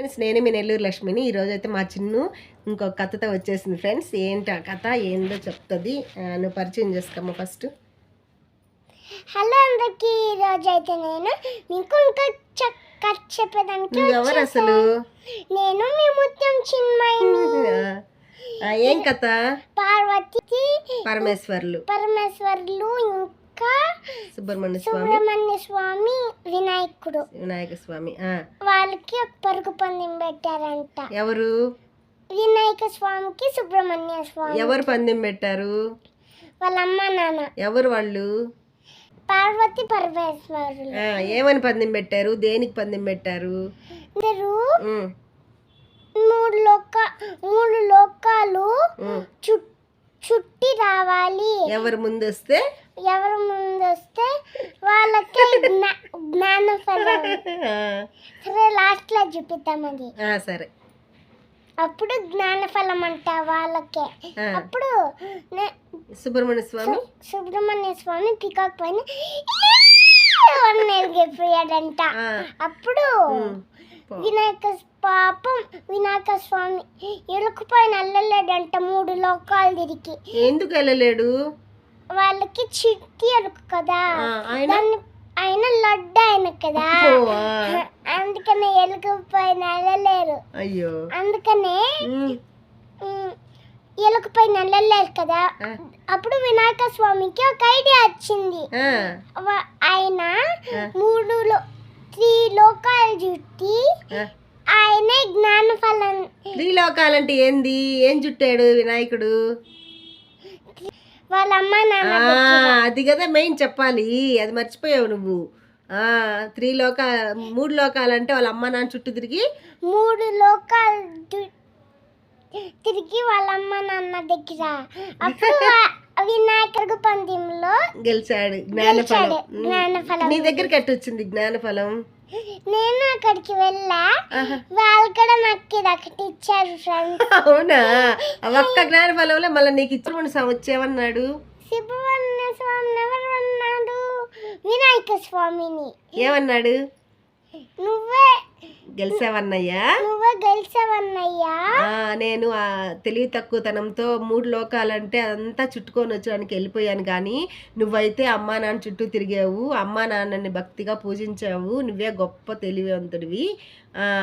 Friends, నేను మీ నెల్లూరు లక్ష్మిని. ఈరోజైతే మా చిన్ను ఇంకొక కథతో వచ్చేసింది ఫ్రెండ్స్. ఏంటి ఆ కథ ఏందో చెప్తుంది. నువ్వు పరిచయం చేసుకోమ్మా ఫస్ట్. హలో అందరికి, ఈరోజు అయితే నేను మీకు ఇంకా కథ చెప్పడానికి ఎవరు అసలు? నేను మీ ముత్యం చిన్మయిని. ఏం కథ? పార్వతి పరమేశ్వర్లు ఇంకా సుబ్రహ్మణ్య స్వామి వినాయక స్వామి వాళ్ళకి ఒక పరుగు పందెం పెట్టారంట. ఎవరు? వినాయక స్వామికి సుబ్రహ్మణ్య స్వామి. ఎవరు పందెం పెట్టారు? వాళ్ళ అమ్మ నాన్న. ఎవరు వాళ్ళు? పార్వతి పరమేశ్వరులు. ఏమని పందెం పెట్టారు? దేనికి పందెం పెట్టారు? మూడు లోకాలు చుట్టి రావాలి. ఎవరు ముందు వస్తే వాళ్ళకి జ్ఞాన ఫలం. సరే, లాస్ట్ లో చూపిద్దాం అది. సరే. అప్పుడు జ్ఞాన ఫలం అంట వాళ్ళకే. అప్పుడు సుబ్రహ్మణ్య స్వామి పికాక్ పైన ఎగిరిపోయాడంట. అప్పుడు వినాయక స్వామి ఎలుకపైన వెళ్ళలేడంట. 3 లోకాలు తిరిగి. ఎందుకు వెళ్ళలేడు? వాళ్ళకి చిట్టి ఎలుక కదా, ఆయన లడ్డు ఆయన కదా, అందుకనే ఎలుక పైన వెళ్ళలేరు. అయ్యో, అందుకనే ఎలుక పైన వెళ్ళలేరు కదా. అప్పుడు వినాయక స్వామికి ఒక ఐడియా వచ్చింది. ఆయన 3 లోకాలు చుట్టి ఆయన జ్ఞాన ఫలం. 3 లోకాలంటే ఏంది? ఏం చుట్టాడు వినాయకుడు? వాళ్ళ అమ్మ నాన్న. అది కదా మెయిన్ చెప్పాలి, అది మర్చిపోయావు నువ్వు. 3 లోకాలంటే వాళ్ళ అమ్మ నాన్న చుట్టూ తిరిగి 3 లోకాలు తిరిగి వాళ్ళ అమ్మ నాన్న దగ్గర. అప్పుడు వినాయకుడు పందెంలో గెలిచాడు. జ్ఞానఫలం నీ దగ్గరికి ఎట్టు వచ్చింది జ్ఞానఫలం? నేను అక్కడికి వెళ్ళా, వాళ్ళు కూడా నాకు ఇది ఒకటి ఇచ్చారు ఫ్రెండ్స్. అవునా? ఒక్క జ్ఞానఫలంలో మళ్ళీ నీకు ఇచ్చిన వచ్చేవన్నాడు? సుబ్రహ్మణ్య స్వామి ఎవరు అన్నాడు? వినాయక స్వామిని. ఏమన్నాడు? నువ్వే గెలిచావన్నయ్యా. నేను ఆ తెలివి తక్కువతనంతో 3 లోకాలంటే అంతా చుట్టుకొని వచ్చడానికి వెళ్ళిపోయాను, కానీ నువ్వైతే అమ్మా నాన్న చుట్టూ తిరిగావు, అమ్మా నాన్నని భక్తిగా పూజించావు, నువ్వే గొప్ప తెలివివంతుడివి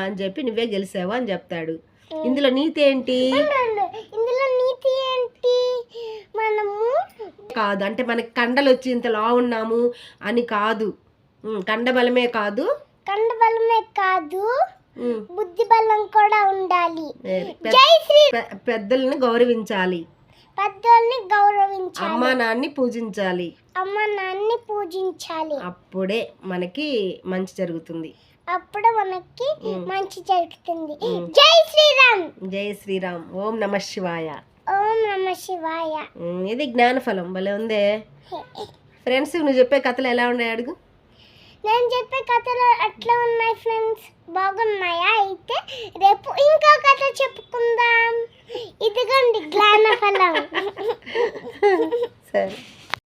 అని చెప్పి నువ్వే గెలిచావు అని చెప్తాడు. ఇందులో నీతి ఏంటి? మనము కాదు అంటే మనకి కండలు వచ్చి ఇంత లా ఉన్నాము అని కాదు. కండబలమే కాదు, బుద్ధి బలం కూడా ఉండాలి. పెద్దల్ని గౌరవించాలి, అమ్మా నాన్ని పూజించాలి. అప్పుడే మనకి మంచి జరుగుతుంది. జై శ్రీరామ్. ఓం నమః శివాయ. ఇది జ్ఞానఫలం. భలే ఉందే ఫ్రెండ్స్. నువ్వు చెప్పే కథలు ఎలా ఉన్నాయి అడుగు. నేను చెప్పే కథలు అట్లా ఉన్నాయి ఫ్రెండ్స్, బాగున్నాయా? అయితే రేపు ఇంకో కథ చెప్పుకుందాం. ఇదిగోండి జ్ఞానఫలం. సరే.